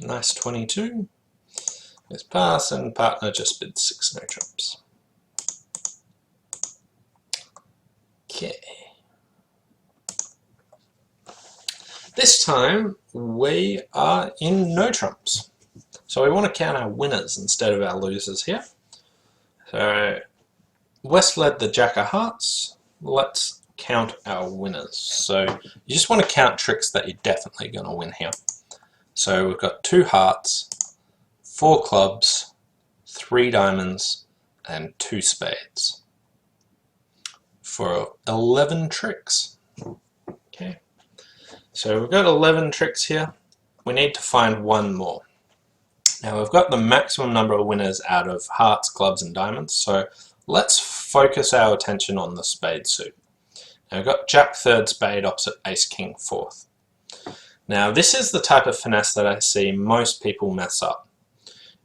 Nice 22. Is pass, and partner just bid 6 no trumps. Okay. This time we are in no trumps. So we want to count our winners instead of our losers here. So West led the Jack of Hearts. Let's count our winners. So you just want to count tricks that you're definitely going to win here. So we've got 2 hearts, 4 clubs, 3 diamonds, and 2 spades for 11 tricks. Okay, so we've got 11 tricks here. We need to find one more. Now we've got the maximum number of winners out of hearts, clubs, and diamonds, so let's focus our attention on the spade suit. Now we've got Jack third spade opposite Ace King fourth. Now this is the type of finesse that I see most people mess up.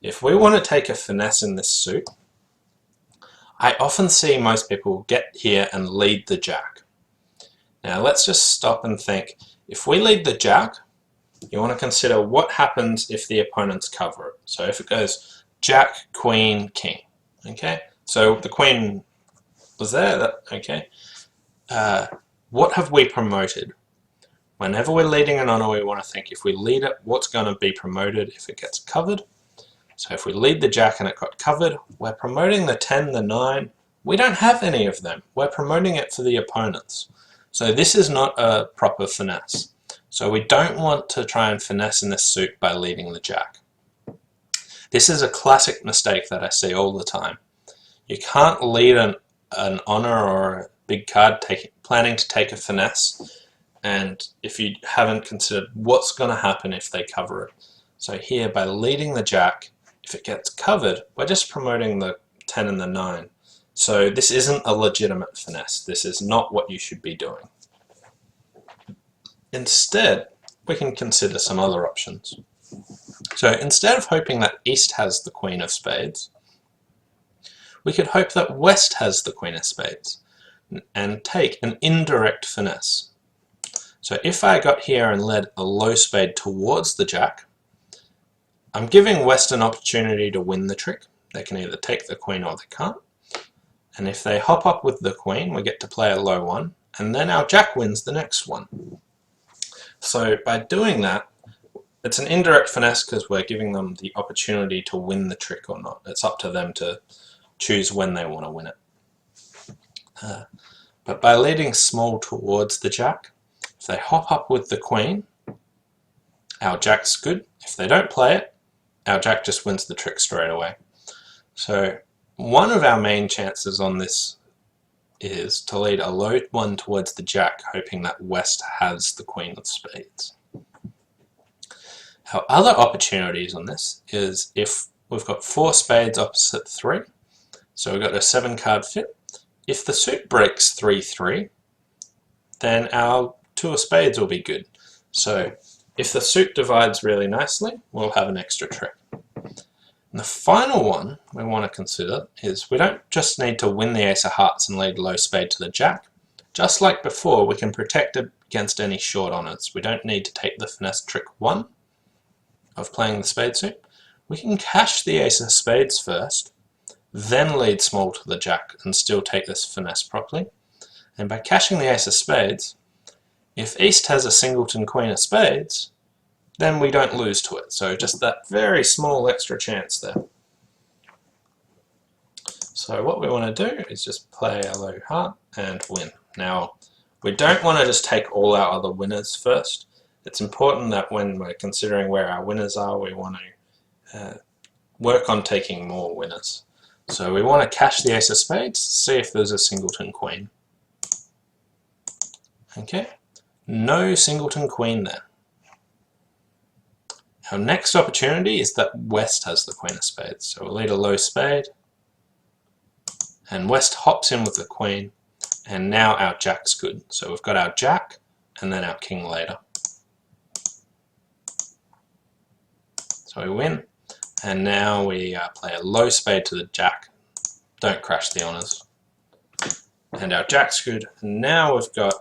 If we want to take a finesse in this suit, I often see most people get here and lead the Jack. Now let's just stop and think. If we lead the Jack, you want to consider what happens if the opponents cover it. So if it goes Jack, Queen, King, okay? So the Queen was there, okay? What have we promoted? Whenever we're leading an honor, we want to think, if we lead it, what's going to be promoted if it gets covered? So if we lead the Jack and it got covered, we're promoting the 10, the 9. We don't have any of them. We're promoting it for the opponents. So this is not a proper finesse. So we don't want to try and finesse in this suit by leading the Jack. This is a classic mistake that I see all the time. You can't lead an honor or a big card planning to take a finesse, and if you haven't considered what's going to happen if they cover it. So here, by leading the Jack, if it gets covered, we're just promoting the 10 and the 9. So this isn't a legitimate finesse. This is not what you should be doing. Instead, we can consider some other options. So instead of hoping that East has the Queen of Spades, we could hope that West has the Queen of Spades and take an indirect finesse. So if I got here and led a low spade towards the Jack, I'm giving West an opportunity to win the trick. They can either take the Queen or they can't. And if they hop up with the Queen, we get to play a low one, and then our Jack wins the next one. So by doing that, it's an indirect finesse because we're giving them the opportunity to win the trick or not. It's up to them to choose when they want to win it. But by leading small towards the Jack, if they hop up with the Queen, our Jack's good. If they don't play it, our Jack just wins the trick straight away. So one of our main chances on this is to lead a low one towards the Jack, hoping that West has the Queen of Spades. Our other opportunities on this is if we've got 4 spades opposite 3, so we've got a 7 card fit. If the suit breaks 3-3, then our 2 of spades will be good. So if the suit divides really nicely, we'll have an extra trick. And the final one we want to consider is we don't just need to win the Ace of Hearts and lead low spade to the Jack. Just like before, we can protect it against any short honors. We don't need to take the finesse trick 1 of playing the spade suit. We can cash the Ace of Spades first, then lead small to the Jack and still take this finesse properly. And by cashing the Ace of Spades, if East has a singleton Queen of Spades, then we don't lose to it. So just that very small extra chance there. So what we want to do is just play a low heart and win. Now, we don't want to just take all our other winners first. It's important that when we're considering where our winners are, we want to work on taking more winners. So we want to cash the Ace of Spades, see if there's a singleton Queen. Okay, no singleton Queen there. Our next opportunity is that West has the Queen of Spades. So we'll lead a low spade, and West hops in with the Queen, and now our Jack's good. So we've got our Jack, and then our King later. So we win, and now we play a low spade to the Jack. Don't crash the honors. And our Jack's good, and now we've got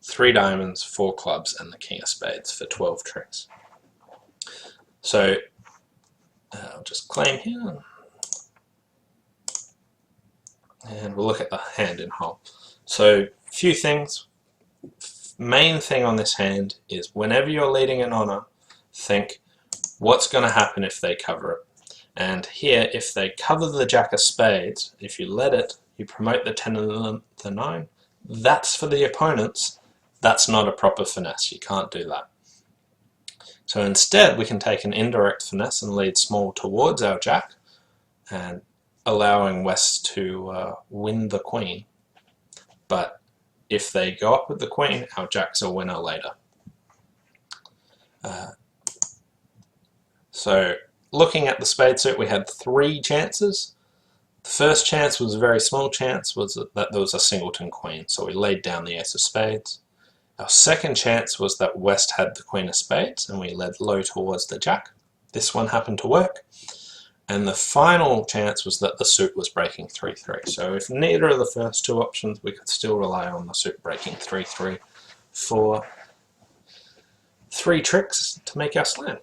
3 diamonds, 4 clubs, and the King of Spades for 12 tricks. So I'll just claim here, and we'll look at the hand in whole. So a few things. Main thing on this hand is whenever you're leading an honor, think what's going to happen if they cover it. And here, if they cover the jack of spades, if you let it, you promote the 10 and the 9. That's for the opponents. That's not a proper finesse. You can't do that. So instead, we can take an indirect finesse and lead small towards our jack, and allowing West to win the queen. But if they go up with the queen, our jack's a winner later. So looking at the spade suit, we had 3 chances. The first chance was a very small chance, was that there was a singleton queen, so we laid down the ace of spades. Our second chance was that West had the queen of spades, and we led low towards the jack. This one happened to work. And the final chance was that the suit was breaking 3-3. So if neither of the first 2 options, we could still rely on the suit breaking 3-3 for 3 tricks to make our slam.